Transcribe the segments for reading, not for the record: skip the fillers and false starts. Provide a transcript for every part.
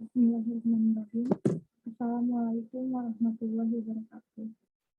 Bismillahirrahmanirrahim. Assalamualaikum warahmatullahi wabarakatuh.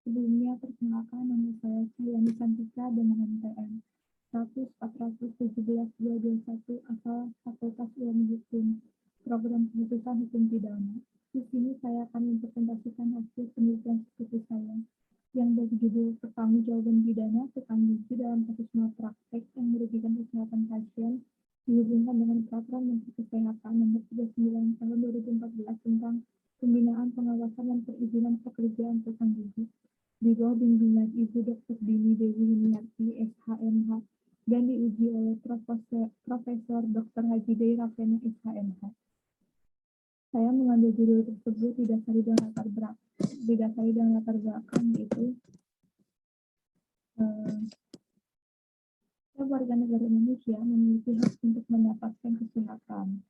Sebelumnya perkenalkan nama saya Ciani Santika dengan NPM 1417221 asal Fakultas Ilmu Hukum, Program Keputusan Hukum Pidana. Di sini saya akan mempresentasikan hasil penelitian studi saya yang berjudul Pertanggungjawaban Pidana tukang gigi dalam kasus malpraktek yang merugikan kesehatan pasien dihubungkan dengan Peraturan Menteri Kesehatan Nomor 39 Tahun 2014 tentang pembinaan, pengawasan, dan perizinan pekerjaan tukang gigi di bawah bimbingan Ibu Dr. Dini Dewi Hiniarti, SHMH, dan diuji oleh Profesor Dr. Haji Dey Rafena, SHMH. Saya mengambil judul tersebut didasari dengan latar belakang yaitu warga negara Indonesia memiliki hak untuk mendapatkan kesehatan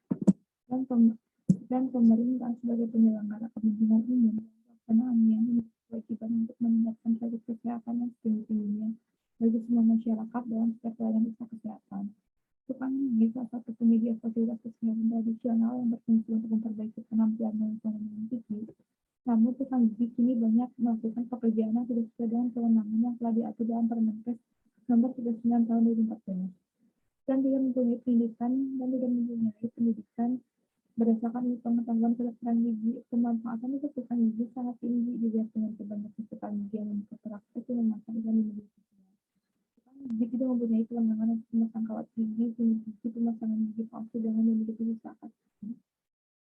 dan pemerintah sebagai penyelenggara kepentingan umum pelaksanaannya memiliki kewajiban untuk meningkatkan kualitas kesehatan yang setinggi-tingginya bagi semua masyarakat dalam setiap pelayanan usaha kesehatan. Tukang gigi salah satu penyedia fasilitas kesehatan tradisional yang berfungsi untuk memperbaiki penampilan dan keamanan gigi. Namun tukang gigi kini banyak melakukan pekerjaan yang tidak sesuai dengan kewenangan yang telah diatur dalam Permenkes Nomor 39 Tahun 2014 dan tidak mempunyai pendidikan berdasarkan pengetahuan kedokteran gigi. Pemanfaatan untuk tukang gigi sangat tinggi dilihat dengan kebanyakan tukang gigi yang membuka praktek yang memasang iklan di media sosial. Tukang gigi tidak mempunyai kewenangan untuk memasang kawat gigi, bunuh gigi, pemasangan gigi palsu dengan memiliki usaha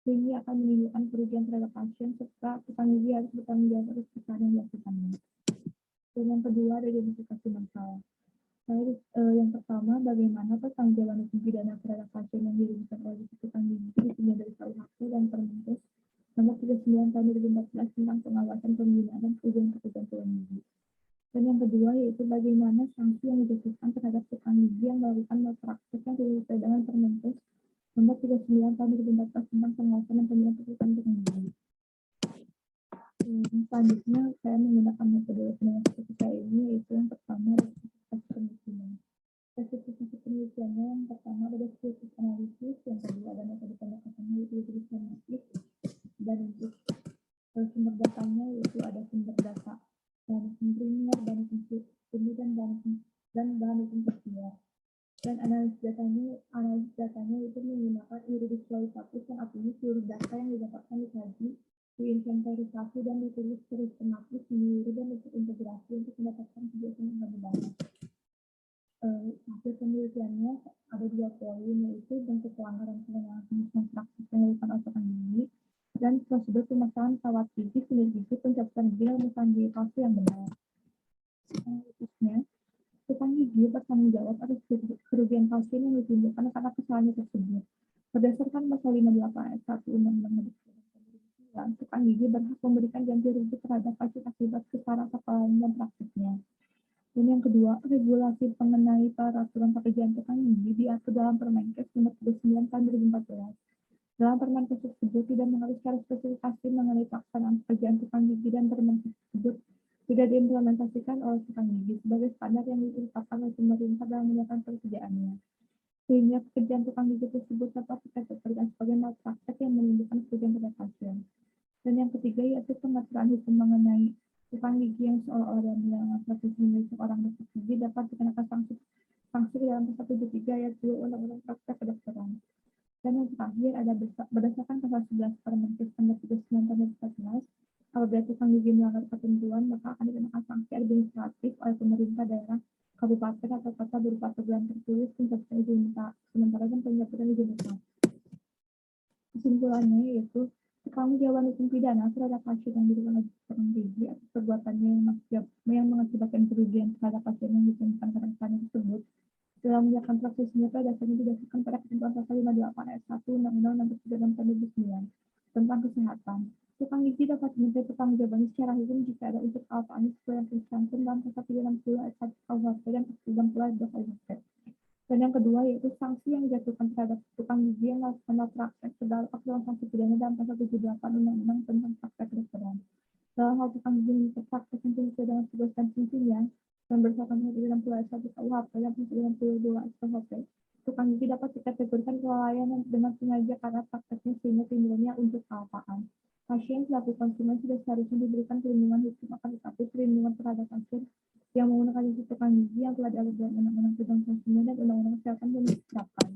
sehingga akan menimbulkan kerugian terhadap pasien serta tukang gigi harus bertanggung jawab atas kesalahan yang dilakukannya. Dan yang kedua ada identifikasi masalah. Yang pertama, bagaimana pertanggungjawaban hukum pidana terhadap pasien yang dirugikan oleh tukang gigi ditinjau dari KUHP dan Permenkes Nomor 39 Tahun 2014 tentang pengawasan, pembinaan, dan perizinan pekerjaan tukang gigi. Dan yang kedua yaitu bagaimana sanksi yang dijatuhkan terhadap tukang gigi yang melakukan malpraktek yang tidak sesuai dengan Permenkes Nomor 39 Tahun 2014 tentang pengawasan dan pembinaan pekerjaan tukang gigi. Selanjutnya saya menggunakan metode penelitian saya ini yaitu yang pertama spesifikasi penelitiannya. Yang pertama ada spesifikasi analisis, yang kedua ada metode pendekatannya yaitu sistematik, dan untuk sumber datanya yaitu ada sumber data bahan hukum primer, bahan hukum studi, dan bahan hukum tersier. Dan analisis datanya itu menggunakan yuridis kualitatif yang artinya seluruh data yang didapatkan dikaji, diinventarisasi dan ditulis sistematis, menyeluruh dan terintegrasi untuk mendapatkan kebiasaan yang lebih banyak. Hasil penelitiannya ada 2 poin, yaitu bentuk pelanggaran kewenangan praktik yang dilakukan oleh tukang gigi dan prosedur pemasangan kawat gigi, filler gigi, pencabutan gigi, dan pemasangan gigi palsu yang benar. Analisisnya, tukang gigi bertanggung jawab atas kerugian pasien yang ditimbulkan karena kesalahan tersebut. Berdasarkan pasal 58 ayat 1 Undang-Undang Nomor 9, tukang gigi berhak memberikan ganti rugi terhadap pasien akibat kesalahan kesalahan dan praktiknya. Dan yang kedua, regulasi mengenai peraturan pekerjaan tukang gigi diatur dalam Permenkes Nomor 39 Tahun 2014. Dalam Permenkes tersebut tidak mengatur secara spesifikasi mengenai pelaksanaan pekerjaan tukang gigi, dan Permenkes tersebut tidak diimplementasikan oleh tukang gigi sebagai standar yang ditetapkan oleh pemerintah dalam menjalankan pekerjaannya. Sehingga pekerjaan tukang gigi tersebut dapat dikategorikan sebagai malpraktek yang menimbulkan kerugian pada pasien. Dan yang ketiga yaitu pengaturan hukum mengenai tukang gigi yang seolah-olah melanggar profesi milik seorang dokter gigi dapat dikenakan sanksi dalam pasal 73 ayat 2 Undang-Undang Praktek Kedokteran. Dan yang terakhir ada berdasarkan pasal 11 Permenkes Nomor 39 Tahun 2014, apabila tukang gigi melanggar ketentuan maka akan dikenakan sanksi administratif oleh pemerintah daerah, kabupaten atau kota berupa teguran tertulis, pencabutan izin sementara, dan pencabutan izin usaha. Kesimpulannya yaitu pertanggungjawaban hukum pidana terhadap pasien yang dirugikan oleh tukang gigi atas perbuatannya yang mengakibatkan kerugian terhadap pasien yang ditemukan karena kesalahan tersebut dalam menjalankan prosesnya dasarnya didasarkan pada ketentuan pasal 58 ayat 1 Undang-Undang Nomor 36 Tahun 2009 tentang kesehatan. Tukang gigi dapat dimintai pertanggungjawaban secara hukum jika ada unsur kealpaan sesuai yang tercantum dalam pasal 360 ayat 1 KUHP dan pasal 30 ayat 2 KUHP. Dan yang kedua yaitu sanksi yang dijatuhkan terhadap tukang gigi yang melakukan malpraktek terdapat dalam sanksi pidana dalam pasal 78 Undang-Undang tentang praktek kedokteran. Dalam hal tukang gigi yang praktek yang sesuai dengan tugas dan fungsinya dan berdasarkan pasal 30 ayat 1 KUHP dan pasal 92 ayat KUHP, tukang gigi dapat dikategorikan kelalaian dengan sengaja karena prakteknya sehingga timbulnya unsur kealpaan. Pasien selaku konsumen sudah seharusnya diberikan perlindungan hukum, akan tetapi perlindungan terhadap pasien yang menggunakan jasa tukang gigi yang telah diatur dalam Undang-Undang Perlindungan Konsumen dan Undang-Undang Kesehatan belum diterapkan.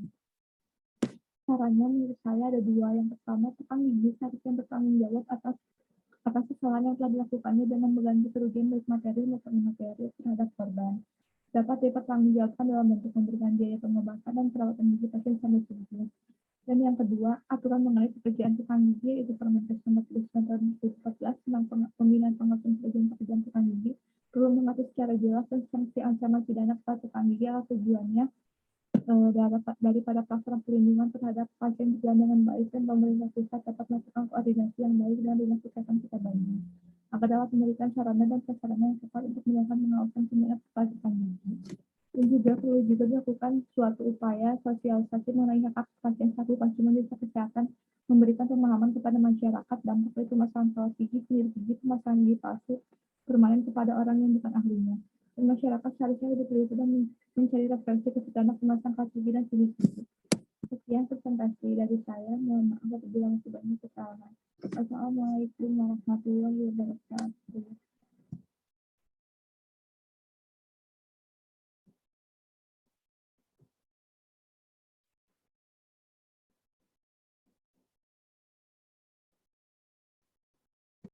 Caranya menurut saya ada dua. Yang pertama, tukang gigi seharusnya bertanggung jawab atas kesalahan yang telah dilakukannya dengan mengganti kerugian baik materi maupun imaterial terhadap korban. Dapat dipertanggungjawabkan dalam bentuk memberikan biaya pengobatan dan perawatan gigi pasien sampai sembuh. Dan yang kedua, aturan mengenai pekerjaan tukang gigi yaitu Permenkes Nomor 39 Tahun 2014 tentang pembinaan pengawasan pekerjaan tukang gigi perlu mengatur secara jelas dan sanksi ancaman pidana kepada tukang gigi atas tujuannya daripada pelaksanaan perlindungan terhadap pasien berjalan dengan baik dan pemerintah pusat dapat melakukan koordinasi yang baik dengan dinas kesehatan kota Bandung agar dapat memberikan sarana dan prasarana yang tepat untuk melakukan pengawasan pembinaan kepada tukang gigi. Dan juga perlu juga dilakukan suatu upaya sosialisasi mengenai hak pasien selaku konsumen jasa kesehatan, memberikan pemahaman kepada masyarakat dampak dari pemasangan kawat gigi, penirip gigi, pemasangan gigi palsu, permanen kepada orang yang bukan ahlinya. Dan masyarakat seharusnya lebih teliti dan mencari referensi ketika pemasangan kawat gigi dan penirip gigi. Sekian presentasi dari saya. Mohon maaf apabila masih banyak kesalahan. Wassalamualaikum warahmatullahi wabarakatuh.